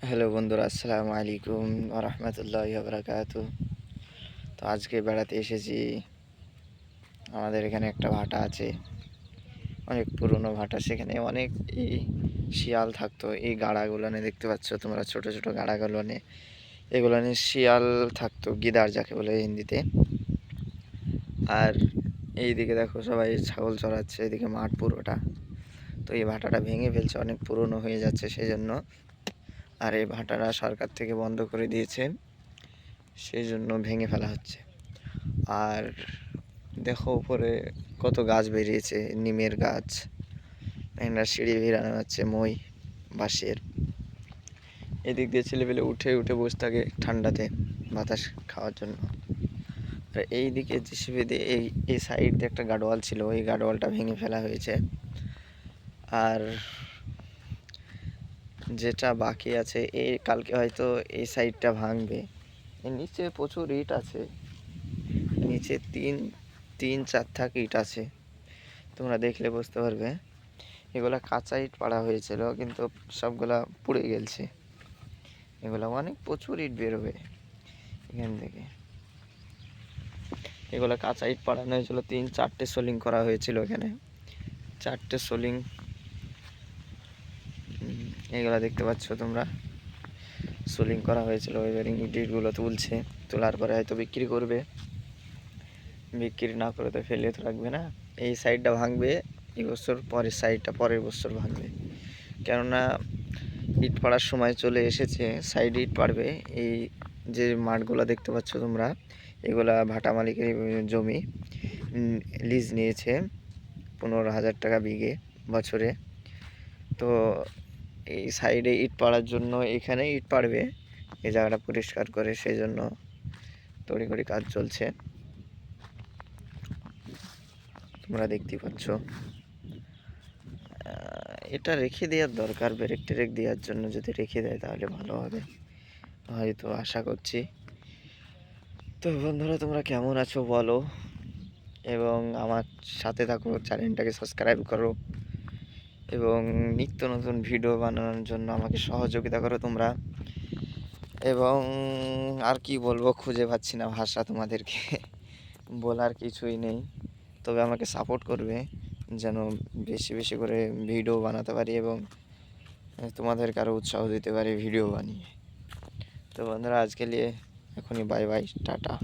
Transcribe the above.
Hello বন্ধুরা, আসসালামু আলাইকুম রহমতুল্লাহি বারাকাতু। তো আজকে বেড়াতে এসেছি। আমাদের এখানে একটা ভাটা আছে, অনেক পুরনো ভাটা। সেখানে অনেক এই শিয়াল থাকতো। এই গাড়াগুলোনে দেখতে পাচ্ছ তোমরা, ছোট ছোট গাড়াগুলোনে, এগুলোনে শিয়াল থাকতো, গিদার যাকে বলে হিন্দিতে। আর এইদিকে দেখো সবাই ছাগল চড়াচ্ছে, এদিকে মাঠ পুরোটা। তো এই ভাটাটা ভেঙে ফেলছে, অনেক পুরনো হয়ে যাচ্ছে সেই জন্য। আর এই ভাটাটা সরকার থেকে বন্ধ করে দিয়েছে, সেই জন্য ভেঙে ফেলা হচ্ছে। আর দেখো উপরে কত গাছ বেরিয়েছে, নিমের গাছ। একটা সিঁড়ি ভিড়ানো হচ্ছে মই বাঁশের। এদিক দিয়ে ছেলেপেলে উঠে উঠে বসে থাকে ঠান্ডাতে বাতাস খাওয়ার জন্য। আর এই দিকে জিসিবি দিয়ে এই সাইড দিয়ে একটা গাডোয়াল ছিল, ওই গাডোয়ালটা ভেঙে ফেলা হয়েছে। আর যেটা বাকি আছে, এই কালকে হয়তো এই সাইডটা ভাঙবে। এর নিচে প্রচুর ইট আছে, নিচে তিন চার থাক ইট আছে, তোমরা দেখলে বুঝতে পারবে। এগুলা কাঁচা ইট পাড়া হয়েছিল, কিন্তু সবগুলা পুড়ে গেছে। এগুলা অনেক প্রচুর ইট বেরোবে এখান থেকে। এগুলা কাঁচা ইট পাড়ানো হয়েছিল, 3-4টে সোলিং করা হয়েছিল এখানে, 4টে সোলিং। এগুলা দেখতে পাচ্ছ তোমরা, সোলিং করা হয়েছিল। এবার ইটগুলো তুলছে, তোলার পরে হয়তো বিক্রি করবে। বিক্রি না করে তো ফেলে তো রাখবে না। এই সাইডটা ভাঙবে এই বছর, পরের সাইডটা পরের বছর ভাঙবে। কেননা ইট পাড়ার সময় চলে এসেছে, সাইড ইট পাড়বে। এই যে মাঠগুলো দেখতে পাচ্ছ তোমরা, এগুলা ভাটা মালিকের জমি, লিজ নিয়েছে 15,000 টাকা বিঘে বছরে। তো এই সাইডে ইট পাড়ার জন্য এখানে ইট পাড়বে, এই জায়গাটা পরিষ্কার করে, সেই জন্য তড়িঘড়ি কাজ চলছে, তোমরা দেখতেই পাচ্ছ। এটা রেখে দেওয়ার দরকার, ব্রেক টেরেক দেওয়ার জন্য যদি রেখে দেয় তাহলে ভালো হবে, হয়তো আশা করছি। তো বন্ধুরা, তোমরা কেমন আছো বলো, এবং আমার সাথে থাকো, চ্যানেলটাকে সাবস্ক্রাইব করো, এবং নিত্য নতুন ভিডিও বানানোর জন্য আমাকে সহযোগিতা করো তোমরা। এবং আর কি বলবো, খুঁজে পাচ্ছি না ভাষা তোমাদেরকে, বলার কিছুই নেই। তবে আমাকে সাপোর্ট করবে, যেন বেশি বেশি করে ভিডিও বানাতে পারি এবং তোমাদেরকে আরও উৎসাহ দিতে পারি ভিডিও বানিয়ে। তো বন্ধুরা, আজকে নিয়ে এখনই বাই বাই, টাটা।